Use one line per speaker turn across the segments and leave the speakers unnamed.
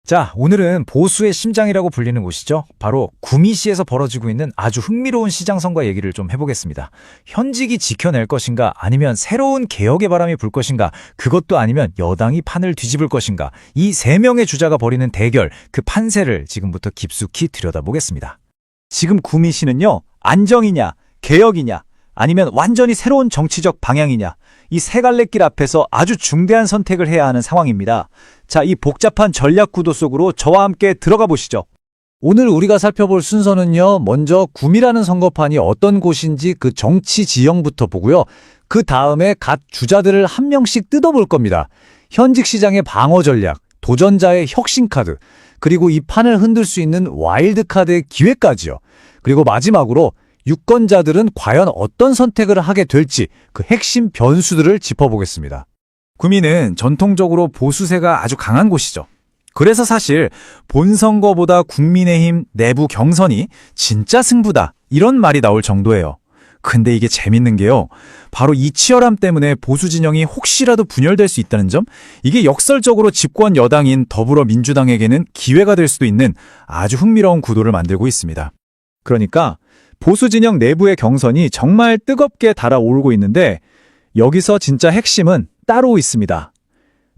자, 오늘은 보수의 심장이라고 불리는 곳이죠. 바로 구미시에서 벌어지고 있는 아주 흥미로운 시장 선거 얘기를 좀 해보겠습니다. 현직이 지켜낼 것인가, 아니면 새로운 개혁의 바람이 불 것인가, 그것도 아니면 여당이 판을 뒤집을 것인가, 이 세 명의 주자가 벌이는 대결, 그 판세를 지금부터 깊숙이 들여다보겠습니다.
지금 구미시는요, 안정이냐, 개혁이냐, 아니면 완전히 새로운 정치적 방향이냐, 이 세 갈래 길 앞에서 아주 중대한 선택을 해야 하는 상황입니다. 자, 이 복잡한 전략 구도 속으로 저와 함께 들어가 보시죠.
오늘 우리가 살펴볼 순서는요, 먼저 구미라는 선거판이 어떤 곳인지 그 정치 지형부터 보고요. 그 다음에 각 주자들을 한 명씩 뜯어볼 겁니다. 현직 시장의 방어 전략, 도전자의 혁신 카드, 그리고 이 판을 흔들 수 있는 와일드 카드의 기회까지요. 그리고 마지막으로 유권자들은 과연 어떤 선택을 하게 될지 그 핵심 변수들을 짚어보겠습니다.
구미는 전통적으로 보수세가 아주 강한 곳이죠. 그래서 사실 본선거보다 국민의힘 내부 경선이 진짜 승부다, 이런 말이 나올 정도예요. 근데 이게 재밌는 게요, 바로 이 치열함 때문에 보수 진영이 혹시라도 분열될 수 있다는 점, 이게 역설적으로 집권 여당인 더불어민주당에게는 기회가 될 수도 있는 아주 흥미로운 구도를 만들고 있습니다. 그러니까 보수 진영 내부의 경선이 정말 뜨겁게 달아오르고 있는데, 여기서 진짜 핵심은 따로 있습니다.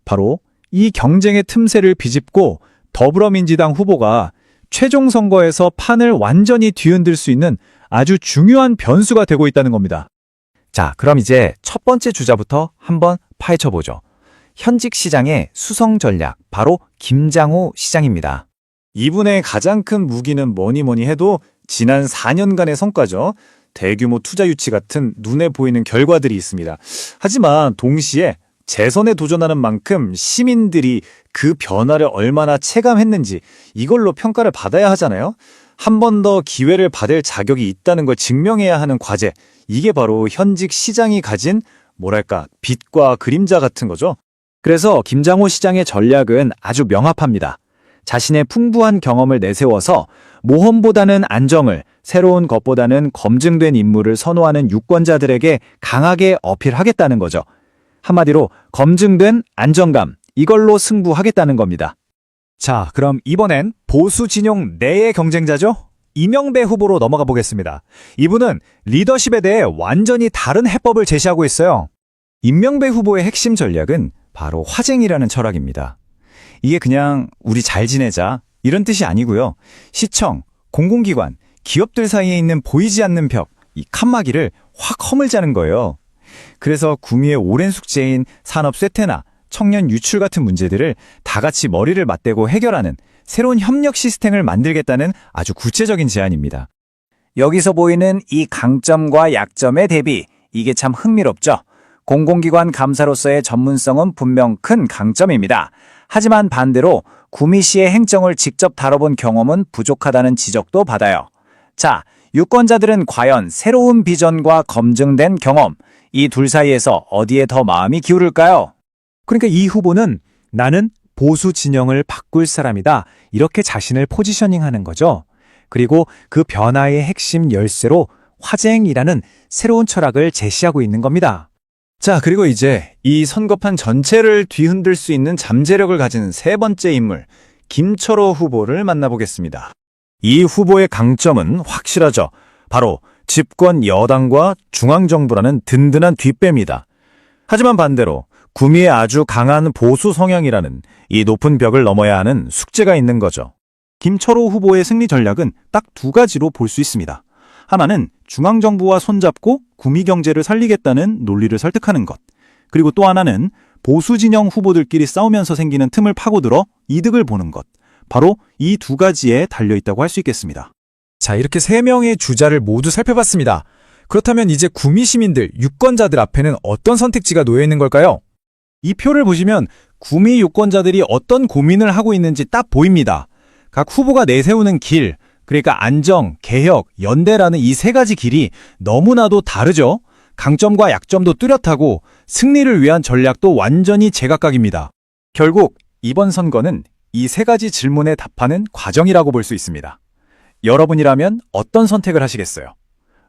바로 이 경쟁의 틈새를 비집고 더불어민주당 후보가 최종 선거에서 판을 완전히 뒤흔들 수 있는 아주 중요한 변수가 되고 있다는 겁니다.
자, 그럼 이제 첫 번째 주자부터 한번 파헤쳐보죠. 현직 시장의 수성 전략, 바로 김장호 시장입니다.
이분의 가장 큰 무기는 뭐니 해도 지난 4년간의 성과죠. 대규모 투자 유치 같은 눈에 보이는 결과들이 있습니다. 하지만 동시에 재선에 도전하는 만큼 시민들이 그 변화를 얼마나 체감했는지 이걸로 평가를 받아야 하잖아요. 한 번 더 기회를 받을 자격이 있다는 걸 증명해야 하는 과제, 이게 바로 현직 시장이 가진 뭐랄까 빛과 그림자 같은 거죠. 그래서 김장호 시장의 전략은 아주 명확합니다. 자신의 풍부한 경험을 내세워서 모험보다는 안정을, 새로운 것보다는 검증된 인물을 선호하는 유권자들에게 강하게 어필하겠다는 거죠. 한마디로 검증된 안정감, 이걸로 승부하겠다는 겁니다.
자, 그럼 이번엔 보수 진영 내의 경쟁자죠? 이명배 후보로 넘어가 보겠습니다. 이분은 리더십에 대해 완전히 다른 해법을 제시하고 있어요.
임명배 후보의 핵심 전략은 바로 화쟁이라는 철학입니다. 이게 그냥 우리 잘 지내자, 이런 뜻이 아니고요. 시청, 공공기관, 기업들 사이에 있는 보이지 않는 벽, 이 칸막이를 확 허물자는 거예요. 그래서 구미의 오랜 숙제인 산업 쇠퇴나 청년 유출 같은 문제들을 다 같이 머리를 맞대고 해결하는 새로운 협력 시스템을 만들겠다는 아주 구체적인 제안입니다.
여기서 보이는 이 강점과 약점의 대비, 이게 참 흥미롭죠. 공공기관 감사로서의 전문성은 분명 큰 강점입니다. 하지만 반대로 구미시의 행정을 직접 다뤄본 경험은 부족하다는 지적도 받아요. 자, 유권자들은 과연 새로운 비전과 검증된 경험, 이 둘 사이에서 어디에 더 마음이 기울을까요?
그러니까 이 후보는 나는 보수 진영을 바꿀 사람이다, 이렇게 자신을 포지셔닝하는 거죠. 그리고 그 변화의 핵심 열쇠로 화쟁이라는 새로운 철학을 제시하고 있는 겁니다.
자, 그리고 이제 이 선거판 전체를 뒤흔들 수 있는 잠재력을 가진 세 번째 인물, 김철호 후보를 만나보겠습니다. 이 후보의 강점은 확실하죠. 바로 집권 여당과 중앙정부라는 든든한 뒷배입니다. 하지만 반대로 구미에 아주 강한 보수 성향이라는 이 높은 벽을 넘어야 하는 숙제가 있는 거죠. 김철호 후보의 승리 전략은 딱 두 가지로 볼 수 있습니다. 하나는 중앙정부와 손잡고 구미 경제를 살리겠다는 논리를 설득하는 것. 그리고 또 하나는 보수 진영 후보들끼리 싸우면서 생기는 틈을 파고들어 이득을 보는 것. 바로 이 두 가지에 달려있다고 할 수 있겠습니다.
자, 이렇게 세 명의 주자를 모두 살펴봤습니다. 그렇다면 이제 구미 시민들, 유권자들 앞에는 어떤 선택지가 놓여 있는 걸까요?
이 표를 보시면 구미 유권자들이 어떤 고민을 하고 있는지 딱 보입니다. 각 후보가 내세우는 길, 그러니까 안정, 개혁, 연대라는 이 세 가지 길이 너무나도 다르죠. 강점과 약점도 뚜렷하고 승리를 위한 전략도 완전히 제각각입니다. 결국 이번 선거는 이 세 가지 질문에 답하는 과정이라고 볼 수 있습니다. 여러분이라면 어떤 선택을 하시겠어요?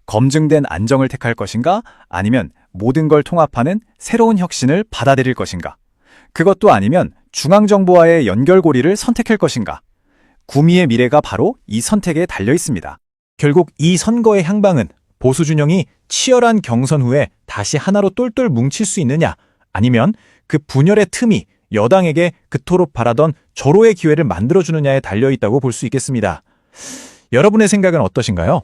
검증된 안정을 택할 것인가? 아니면 모든 걸 통합하는 새로운 혁신을 받아들일 것인가? 그것도 아니면
중앙정부와의 연결고리를 선택할 것인가? 구미의 미래가 바로 이 선택에 달려 있습니다. 결국 이 선거의 향방은 보수 진영이 치열한 경선 후에 다시 하나로 똘똘 뭉칠 수 있느냐, 아니면 그 분열의 틈이 여당에게 그토록 바라던 절호의 기회를 만들어주느냐에 달려 있다고 볼 수 있겠습니다. 여러분의 생각은 어떠신가요?